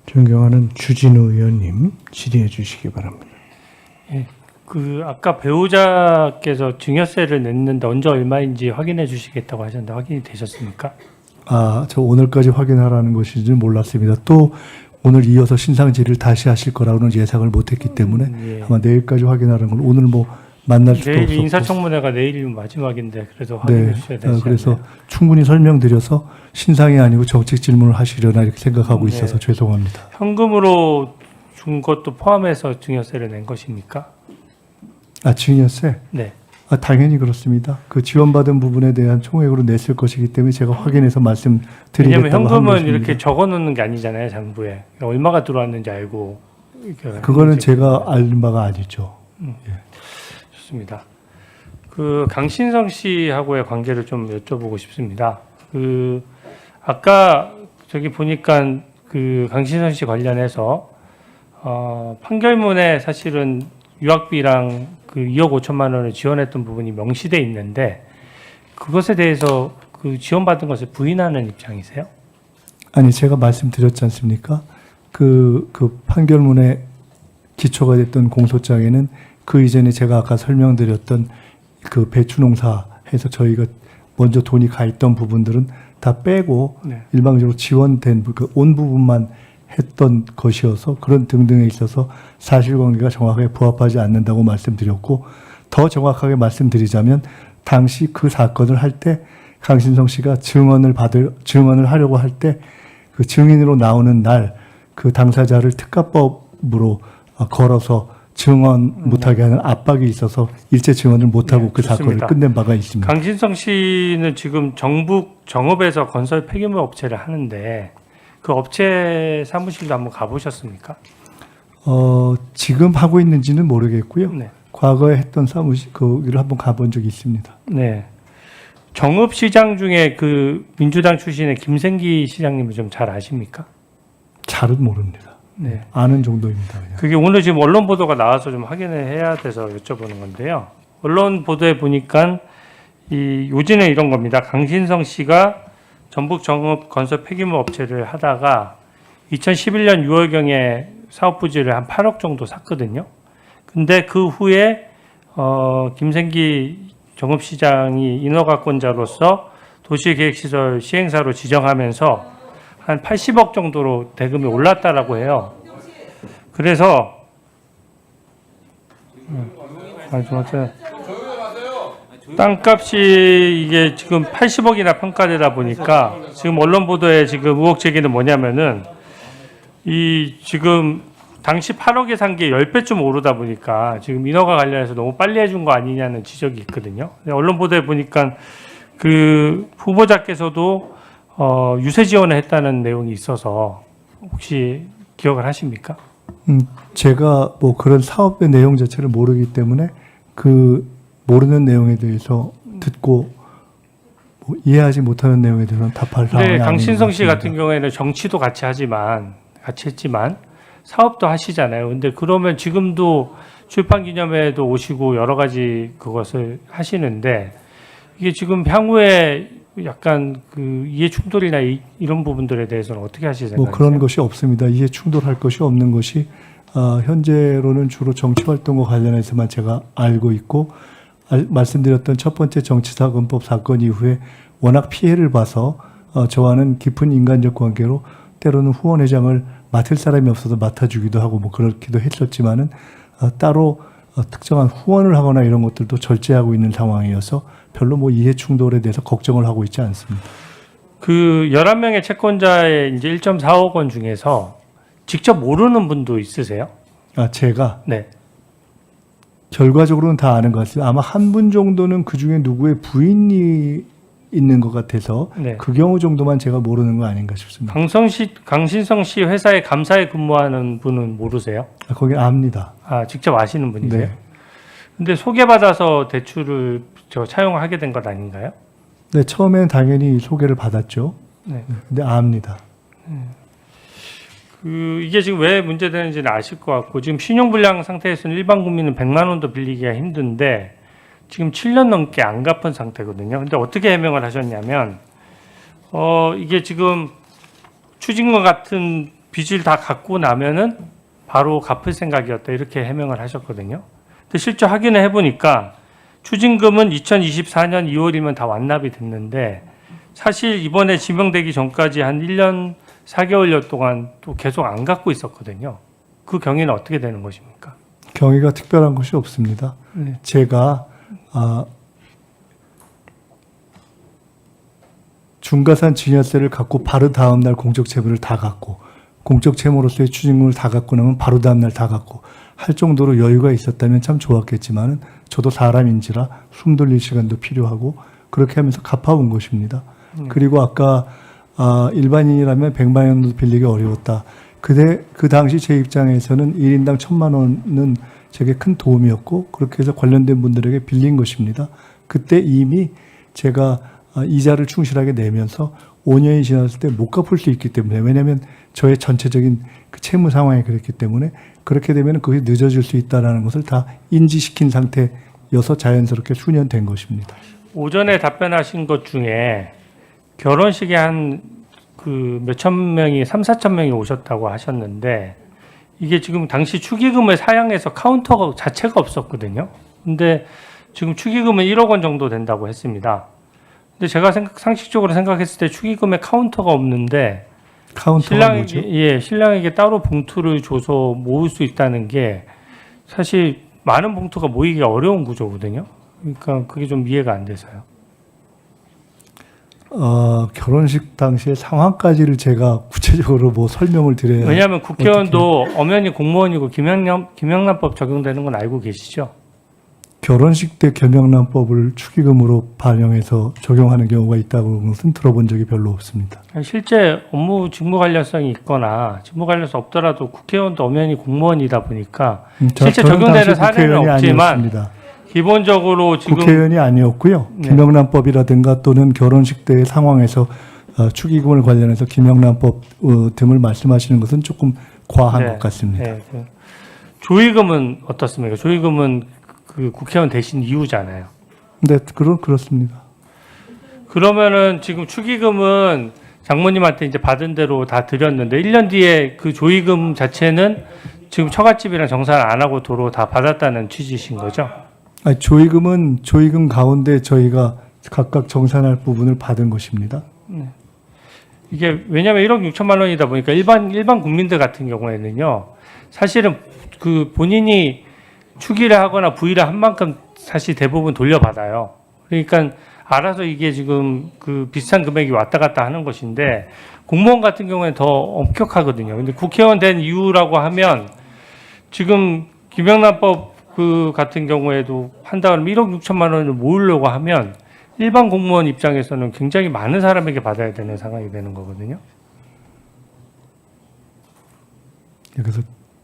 존경하는 주진우 의원님 질의해 주시기 바랍니다. 예, 아까 배우자께서 증여세를 냈는데 언제 얼마인지 확인해 주시겠다고 하셨는데 확인이 되셨습니까? 저 오늘까지 확인하라는 것인지 몰랐습니다. 또 오늘 이어서 신상 질의를 다시 하실 거라고는 예상을 못했기 때문에 예. 아마 내일까지 확인하는 걸 오늘 뭐 만날 수도 내일 없었고. 인사청문회가 내일이 마지막인데 그래도 확인해 주셔야 되지 그래서 않나요? 충분히 설명드려서 신상이 아니고 정책 질문을 하시려나 이렇게 생각하고 있어서 네. 죄송합니다. 현금으로 준 것도 포함해서 증여세를 낸 것입니까? 증여세? 네. 당연히 그렇습니다. 그 지원받은 부분에 대한 총액으로 냈을 것이기 때문에 제가 확인해서 말씀드리겠다고 왜냐하면 한 현금은 것입니다. 이렇게 적어 놓는 게 아니잖아요, 장부에. 얼마가 들어왔는지 알고. 이렇게 그거는 하는 제가 알 바가 아니죠. 좋습니다. 강신성 씨하고의 관계를 좀 여쭤보고 싶습니다. 아까 저기 보니까 강신성 씨 관련해서 판결문에 사실은 유학비랑 2억 5천만 원을 지원했던 부분이 명시돼 있는데 그것에 대해서 지원받은 것을 부인하는 입장이세요? 아니 제가 말씀드렸지 않습니까? 그 판결문에 기초가 됐던 공소장에는 그 이전에 제가 아까 설명드렸던 그 배추농사해서 저희가 먼저 돈이 가 있던 부분들은 다 빼고 네. 일방적으로 지원된 온 부분만 했던 것이어서 그런 등등에 있어서 사실관계가 정확하게 부합하지 않는다고 말씀드렸고 더 정확하게 말씀드리자면 당시 그 사건을 할 때 강신성 씨가 증언을 하려고 할 때 그 증인으로 나오는 날 그 당사자를 특가법으로 걸어서 증언 못하게 하는 압박이 있어서 일제 증언을 못하고 네, 그 사건을 좋습니다. 끝낸 바가 있습니다. 강신성 씨는 지금 정북 정읍에서 건설 폐기물 업체를 하는데 그 업체 사무실도 한번 가보셨습니까? 지금 하고 있는지는 모르겠고요. 네. 과거에 했던 사무실 거기를 한번 가본 적이 있습니다. 네. 정읍시장 중에 민주당 출신의 김생기 시장님을 좀 잘 아십니까? 잘은 모릅니다. 네. 아는 정도입니다. 그냥. 그게 오늘 지금 언론 보도가 나와서 좀 확인을 해야 돼서 여쭤보는 건데요. 언론 보도에 보니까 요지는 이런 겁니다. 강신성 씨가 전북 정읍 건설 폐기물 업체를 하다가 2011년 6월경에 사업 부지를 한 8억 정도 샀거든요. 근데 그 후에 김생기 정읍시장이 인허가권자로서 도시계획시설 시행사로 지정하면서 한 80억 정도로 대금이 올랐다라고 해요. 그래서 땅값이 이게 지금 80억이나 평가되다 보니까 지금 언론 보도에 지금 의혹 제기는 뭐냐면은 지금 당시 8억에 산 게 10배쯤 오르다 보니까 지금 인허가 관련해서 너무 빨리 해준 거 아니냐는 지적이 있거든요. 언론 보도에 보니까 후보자께서도 유세 지원을 했다는 내용이 있어서 혹시 기억을 하십니까? 제가 뭐 그런 사업의 내용 자체를 모르기 때문에 모르는 내용에 대해서 듣고 이해하지 못하는 내용에 대해서는 답할 상황이 아닌 것 강신성 씨 같습니다. 같은 경우에는 정치도 같이 했지만 사업도 하시잖아요. 근데 그러면 지금도 출판 기념회에도 오시고 여러 가지 그것을 하시는데 이게 지금 향후에 약간 이해 충돌이나 이런 부분들에 대해서는 어떻게 하실 생각이세요? 그런 것이 없습니다. 이해 충돌할 것이 없는 것이 현재로는 주로 정치 활동과 관련해서만 제가 알고 있고 말씀드렸던 첫 번째 정치자금법 사건 이후에 워낙 피해를 봐서 저와는 깊은 인간적 관계로 때로는 후원회장을 맡을 사람이 없어서 맡아주기도 하고 그렇기도 했었지만은 따로 특정한 후원을 하거나 이런 것들도 절제하고 있는 상황이어서 별로 이해 충돌에 대해서 걱정을 하고 있지 않습니다. 11명의 채권자의 이제 1.4억 원 중에서 직접 모르는 분도 있으세요? 제가 네. 결과적으로는 다 아는 것 같습니다. 아마 한 분 정도는 그 중에 누구의 부인이 있는 것 같아서 네. 그 경우 정도만 제가 모르는 거 아닌가 싶습니다. 강신성 씨 회사에 감사에 근무하는 분은 모르세요? 거긴 압니다. 직접 아시는 분이세요? 네. 근데 소개받아서 대출을 차용하게 된 것 아닌가요? 네, 처음에는 당연히 소개를 받았죠. 네. 근데 압니다. 이게 지금 왜 문제되는지는 아실 것 같고 지금 신용불량 상태에서는 일반 국민은 100만 원도 빌리기가 힘든데 지금 7년 넘게 안 갚은 상태거든요. 근데 어떻게 해명을 하셨냐면 이게 지금 추진과 같은 빚을 다 갚고 나면은 바로 갚을 생각이었다 이렇게 해명을 하셨거든요. 근데 실제 확인을 해보니까 추징금은 2024년 2월이면 다 완납이 됐는데 사실 이번에 지명되기 전까지 한 1년 4개월여 동안 또 계속 안 갚고 있었거든요. 그 경위는 어떻게 되는 것입니까? 경위가 특별한 것이 없습니다. 네. 제가 중과산 증여세를 갖고 바로 다음 날 공적 채무를 다 갚고 공적 채무로서의 추징금을 다 갚고 나면 바로 다음 날 다 갚고 할 정도로 여유가 있었다면 참 좋았겠지만은 저도 사람인지라 숨 돌릴 시간도 필요하고 그렇게 하면서 갚아온 것입니다. 그리고 아까 일반인이라면 100만 원도 빌리기 어려웠다. 그 당시 제 입장에서는 1인당 1,000만 원은 제게 큰 도움이었고 그렇게 해서 관련된 분들에게 빌린 것입니다. 그때 이미 제가 이자를 충실하게 내면서 5년이 지났을 때 못 갚을 수 있기 때문에 왜냐하면 저의 전체적인 그 채무 상황이 그랬기 때문에 그렇게 되면 그게 늦어질 수 있다는 것을 다 인지시킨 상태여서 자연스럽게 수년된 것입니다. 오전에 답변하신 것 중에 결혼식에 한 그 몇천 명이 3,4천 명이 오셨다고 하셨는데 이게 지금 당시 축의금을 사양해서 카운터 자체가 없었거든요. 근데 지금 축의금은 1억 원 정도 된다고 했습니다. 근데 제가 상식적으로 생각했을 때 축의금에 카운터가 없는데 카운터가 뭐죠? 신랑에게 따로 봉투를 줘서 모을 수 있다는 게 사실 많은 봉투가 모이기가 어려운 구조거든요. 그러니까 그게 좀 이해가 안 돼서요. 결혼식 당시의 상황까지를 제가 구체적으로 뭐 설명을 드려야. 왜냐하면 국회의원도 엄연히 공무원이고 김영란법 적용되는 건 알고 계시죠? 결혼식 때 겸영란법을 축의금으로 반영해서 적용하는 경우가 있다고 하는 것은 들어본 적이 별로 없습니다. 실제 업무 직무 관련성이 있거나 직무 관련성 없더라도 국회의원도 엄연히 공무원이다 보니까 실제 적용되는 사례는 없지만 아니었습니다. 기본적으로 지금 국회의원이 아니었고요. 네. 김영란법이라든가 또는 결혼식 때의 상황에서 축의금을 관련해서 김영란법 등을 말씀하시는 것은 조금 과한 네. 것 같습니다. 네. 조의금은 어떻습니까? 조의금은 그 국회의원 대신 이유잖아요. 네, 그렇습니다. 그러면은 지금 축의금은 장모님한테 이제 받은 대로 다 드렸는데 1년 뒤에 그 조의금 자체는 지금 처갓집이랑 정산을 안 하고 도로 다 받았다는 취지신 거죠? 아니, 조의금 가운데 저희가 각각 정산할 부분을 받은 것입니다. 이게 왜냐하면 1억 6천만 원이다 보니까 일반 국민들 같은 경우에는요, 사실은 그 본인이 축의를 하거나 부의를 한 만큼 사실 대부분 돌려받아요. 그러니까 알아서 이게 지금 그 비슷한 금액이 왔다 갔다 하는 것인데 공무원 같은 경우에는 더 엄격하거든요. 근데 국회의원 된 이유라고 하면 지금 김영란법 그 같은 경우에도 한다면 1억 6천만 원을 모으려고 하면 일반 공무원 입장에서는 굉장히 많은 사람에게 받아야 되는 상황이 되는 거거든요. 그래서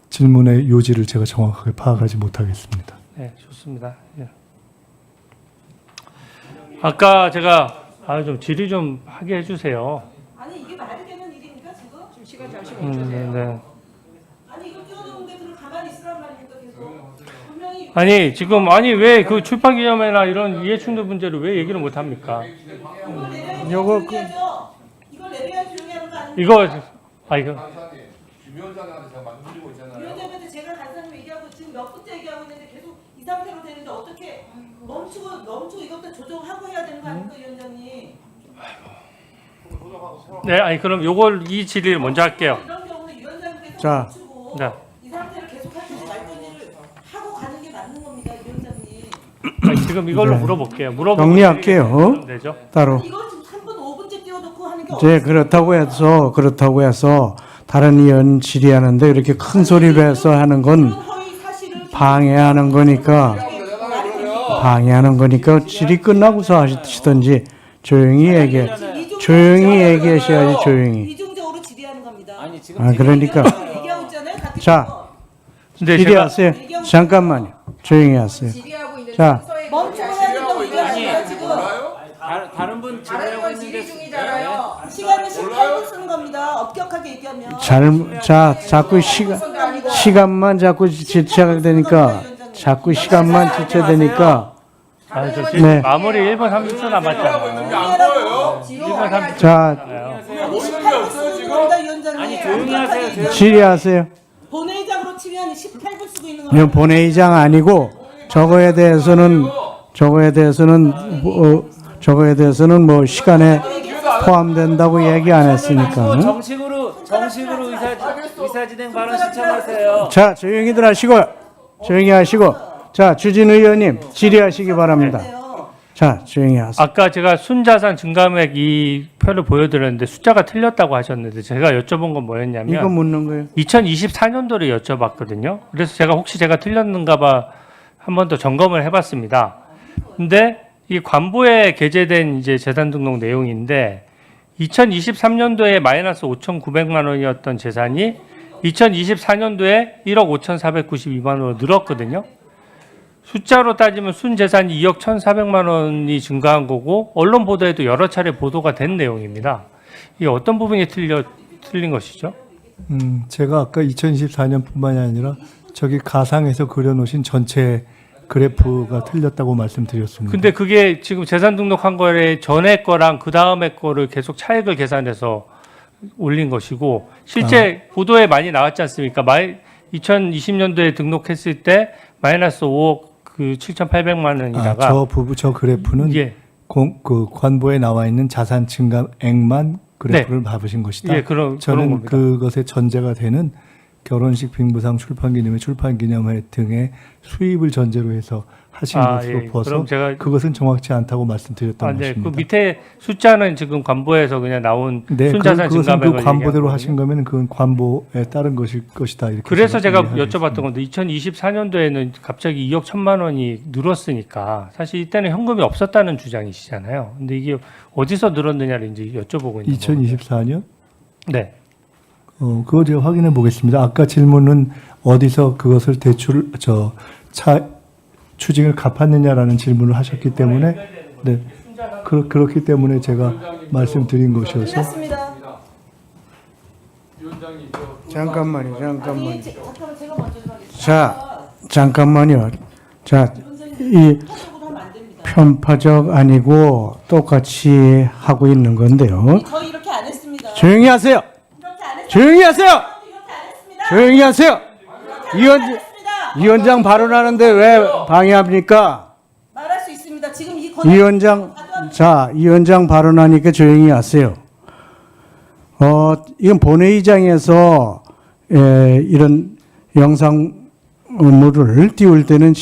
질문의 요지를 제가 정확하게 파악하지 못하겠습니다. 네, 좋습니다. 예. 아까 제가 좀 질의 좀 하게 해주세요. 아니 이게 말이 되는 일입니까 지금? 지금 시간 잘 시간 주세요. 네. 아니 이거 띄워놓은데 그럼 가만히 있으란 말입니까 계속? 분명히 아니 지금 왜 그 출판기념회나 이런 이해충돌 문제를 왜 얘기를 못 합니까? 이걸 내려야 요거 조용히 하죠. 이걸 내려야 조용히 하는 거 아닙니까? 이거 위원장한테 제가 말씀드리고 있잖아요. 위원장한테 제가 간사님 얘기하고 지금 몇 분째 얘기하고 있는데 계속 이 상태로 되는데 어떻게 멈추고 이것도 조정하고 해야 되는 거 아닙니까 위원장님? 네, 그럼 이 질의를 먼저 할게요. 이런 경우는 위원장님께서 자. 멈추고 네. 이 상태를 계속 하시지 말 건지를 하고 가는 게 맞는 겁니다 위원장님. 지금 이걸로 네. 물어볼게요. 정리할게요. 되죠? 따로. 이거 지금 3분 5분째 띄워놓고 하는 게 이제 그렇다고 해서 다른 의원 질의하는데 이렇게 큰 소리로 해서 하는 건 방해하는 거니까 질의 끝나고서 하시든지 조용히 얘기하셔야지 조용히. 이중적으로 질의하는 겁니다. 아니 지금 그러니까 얘기하고 있잖아요. 같은 자. 거. 근데 질의하세요. 잠깐만요. 조용히 하세요. 자, 멈추고 해야 된다고 얘기하는 지금. 다른 분 질의하고 있는데 시간은 18분 쓰는 겁니다. 엄격하게 얘기하면. 자꾸 시간만 자꾸 지체되니까 지금 네. 마무리 1분 30초 남았잖아요. 1분 30초 자, 아니 18분 쓰는 겁니다 위원장님. 조용히 하세요. 조용히. 질의하세요. 본회의장으로 치면 18분 쓰고 있는 이건 본회의장 아니고 저거에 대해서는 뭐 시간에 포함된다고 얘기 안 했으니까. 정식으로 의사 진행 발언 신청하세요. 자, 조용히들 하시고, 조용히 하시고. 자, 주진 의원님 질의하시기 바랍니다. 자, 조용히 하세요. 아까 제가 순자산 증감액 이 표를 보여드렸는데 숫자가 틀렸다고 하셨는데 제가 여쭤본 건 뭐였냐면 이거 묻는 거예요. 2024년도를 여쭤봤거든요. 그래서 제가 혹시 제가 틀렸는가 봐 한 번 더 점검을 해봤습니다. 근데 이 관보에 게재된 이제 재산 등록 내용인데 2023년도에 마이너스 5,900만 원이었던 재산이 2024년도에 1억 5,492만 원으로 늘었거든요. 숫자로 따지면 순재산이 2억 1,400만 원이 증가한 거고 언론 보도에도 여러 차례 보도가 된 내용입니다. 이게 어떤 부분이 틀린 것이죠? 제가 아까 2024년뿐만이 아니라 저기 가상에서 그려놓으신 전체 그래프가 틀렸다고 말씀드렸습니다. 근데 그게 지금 재산 등록한 거에 전에 거랑 그 다음에 거를 계속 차액을 계산해서 올린 것이고 실제 보도에 많이 나왔지 않습니까? 2020년도에 등록했을 때 마이너스 5억 7,800만 원이다가 저 그래프는 예. 그 관보에 나와 있는 자산 증감액만 그래프를 봐보신 것이다. 예, 그런 저는 겁니다. 그것의 전제가 되는 결혼식 빙부상 출판기념회 출판기념회 등의 수입을 전제로 해서 하신 것으로 예. 봐서 그럼 제가 그것은 정확치 않다고 말씀드렸던 네. 것입니다. 그 밑에 숫자는 지금 관보에서 그냥 나온 네, 순자산 그것은 증감액을 그 관보대로 얘기한 하신 거면 그건 관보에 따른 것이다. 이렇게 그래서 제가 이해하겠습니다. 여쭤봤던 건데 2024년도에는 갑자기 2억 1,000만 원이 늘었으니까 사실 이때는 현금이 없었다는 주장이시잖아요. 근데 이게 어디서 늘었느냐를 이제 여쭤보고 있는 거예요. 2024년? 네. 그거 제가 확인해 보겠습니다. 아까 질문은 어디서 그것을 추징을 갚았느냐라는 질문을 하셨기 때문에, 네. 그렇기 때문에 제가 말씀드린 것이어서. 끝났습니다. 위원장님 잠깐만 잠깐만 제가 먼저 좀 하겠습니다. 자, 잠깐만요. 자, 이 하셔도 하면 안 됩니다. 편파적 아니고 똑같이 하고 있는 건데요. 저희 이렇게 안 했습니다. 조용히 하세요. 이렇게 안 했습니다. 조용히 하세요. 이렇게 안 했습니다. 조용히 하세요. 했습니다. 위원장 발언하는데 왜 방해합니까? 말할 수 있습니다. 지금 이 위원장 발언하니까 조용히 하세요. 이건 본회의장에서 이런 영상물을 띄울 때는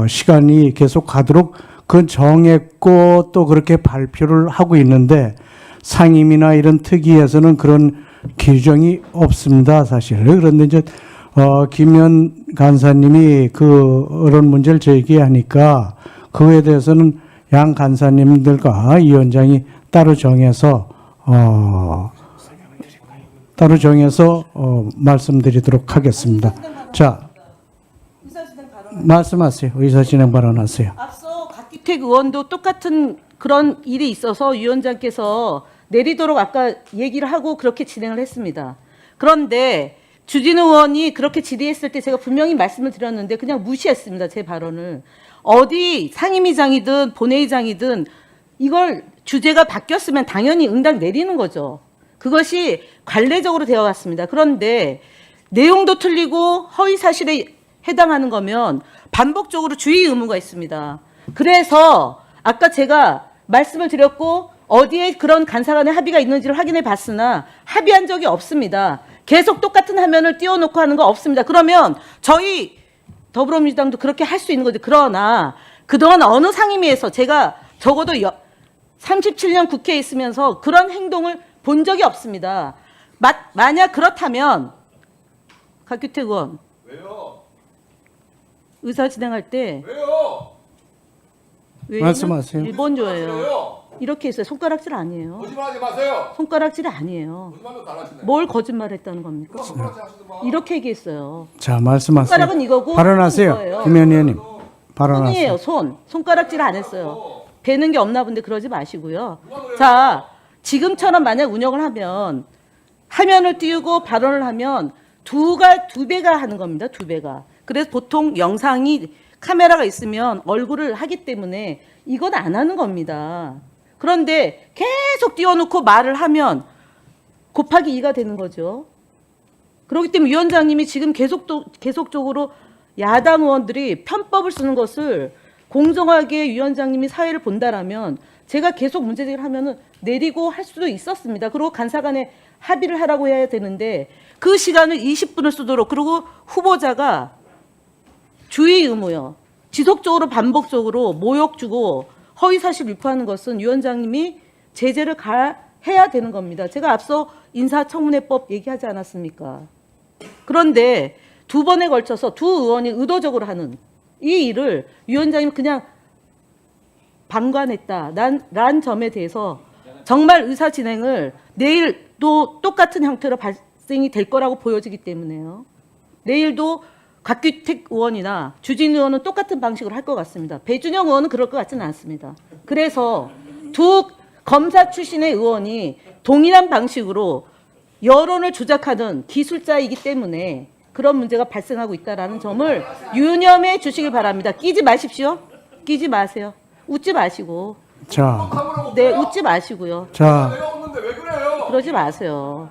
시간이 계속 가도록 그 정했고 또 그렇게 발표를 하고 있는데 상임이나 이런 특위에서는 그런 규정이 없습니다, 사실. 그런데 이제 김현 간사님이 그런 문제를 제기하니까 그거에 대해서는 양 간사님들과 위원장이 따로 정해서 말씀드리도록 하겠습니다. 자, 의사진행 발언. 말씀하세요. 의사진행 발언하세요. 앞서 박기택 의원도 똑같은 그런 일이 있어서 위원장께서 내리도록 아까 얘기를 하고 그렇게 진행을 했습니다. 그런데 주진우 의원이 그렇게 질의했을 때 제가 분명히 말씀을 드렸는데 그냥 무시했습니다. 제 발언을. 어디 상임위장이든 본회의장이든 이걸 주제가 바뀌었으면 당연히 응당 내리는 거죠. 그것이 관례적으로 되어 왔습니다. 그런데 내용도 틀리고 허위 사실에 해당하는 거면 반복적으로 주의 의무가 있습니다. 그래서 아까 제가 말씀을 드렸고 어디에 그런 간사 간의 합의가 있는지를 확인해 봤으나 합의한 적이 없습니다. 계속 똑같은 화면을 띄워놓고 하는 거 없습니다. 그러면 저희 더불어민주당도 그렇게 할 수 있는 거죠. 그러나 그동안 어느 상임위에서 제가 적어도 37년 국회에 있으면서 그런 행동을 본 적이 없습니다. 만약 그렇다면 박규택 의원 왜요? 의사 진행할 때 왜요? 왜냐면 말씀하세요. 일본조예요. 왜요? 이렇게 했어요. 손가락질 아니에요. 거짓말하지 마세요. 손가락질이 아니에요. 거짓말도 잘하시네. 뭘 거짓말했다는 겁니까? 손가락질 하시는 거. 이렇게 얘기했어요. 자, 말씀하세요. 손가락은 이거고 발언하세요. 손은 이거예요. 김현 의원님. 손이에요. 발언하세요. 손가락질 안 했어요. 배는 게 없나 본데 그러지 마시고요. 자, 지금처럼 만약 운영을 하면 화면을 띄우고 발언을 하면 두 배가 하는 겁니다. 두 배가. 그래서 보통 영상이 카메라가 있으면 얼굴을 하기 때문에 이건 안 하는 겁니다. 그런데 계속 띄워놓고 말을 하면 곱하기 2가 되는 거죠. 그렇기 때문에 위원장님이 지금 계속적으로 야당 의원들이 편법을 쓰는 것을 공정하게 위원장님이 사회를 본다라면 제가 계속 문제제기를 하면은 내리고 할 수도 있었습니다. 그리고 간사간에 합의를 하라고 해야 되는데 그 시간을 20분을 쓰도록, 그리고 후보자가 주의 의무요, 지속적으로 반복적으로 모욕 주고 허위사실 유포하는 것은 위원장님이 제재를 해야 되는 겁니다. 제가 앞서 인사청문회법 얘기하지 않았습니까? 그런데 두 번에 걸쳐서 두 의원이 의도적으로 하는 이 일을 위원장님이 그냥 방관했다라는 점에 대해서 정말 의사 진행을 내일도 똑같은 형태로 발생이 될 거라고 보여지기 때문에요. 내일도 곽규택 의원이나 주진 의원은 똑같은 방식으로 할 것 같습니다. 배준영 의원은 그럴 것 같지는 않습니다. 그래서 두 검사 출신의 의원이 동일한 방식으로 여론을 조작하는 기술자이기 때문에 그런 문제가 발생하고 있다는 점을 유념해 주시길 바랍니다. 끼지 마십시오. 끼지 마세요. 웃지 마시고. 자, 네, 웃지 마시고요. 자, 내가 없는데 왜 그래요? 그러지 마세요.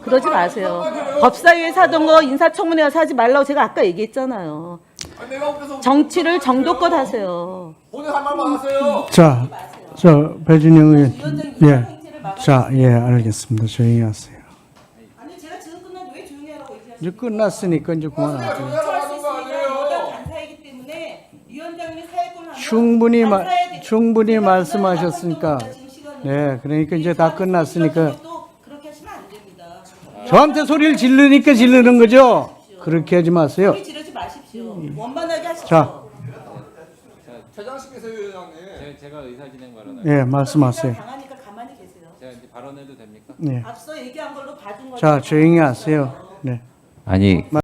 그러지 마세요. 법사위에서 하던 거 인사청문회 와서 하지 말라고 제가 아까 얘기했잖아요. 아니, 내가 없어서 정치를 정도껏 하세요. 오늘 한 말만 하세요. 자, 배준영 의원. 예. 자, 예, 알겠습니다. 조용히 하세요. 아니 제가 지금 끝났는데 왜 조용히 하라고 얘기하세요? 이제 끝났으니까 이제 그만하세요. 하는 거 아니에요. 간사이기 때문에 위원장님이 사회권을 충분히 말씀하셨으니까. 네, 그러니까 이제 다 끝났으니까. 그렇게 하시면 안 됩니다. 저한테 소리를 지르니까 지르는 거죠? 그렇게 하지 마세요. 소리 지르지 마십시오. 원만하게 하십시오. 자, 퇴장시키세요, 위원장님. 제가 의사 진행 발언을. 예, 말씀하세요. 당하니까 가만히 계세요. 제가 이제 발언해도 됩니까? 네. 앞서 얘기한 걸로 봐준 거죠. 자, 조용히 하세요. 네. 아니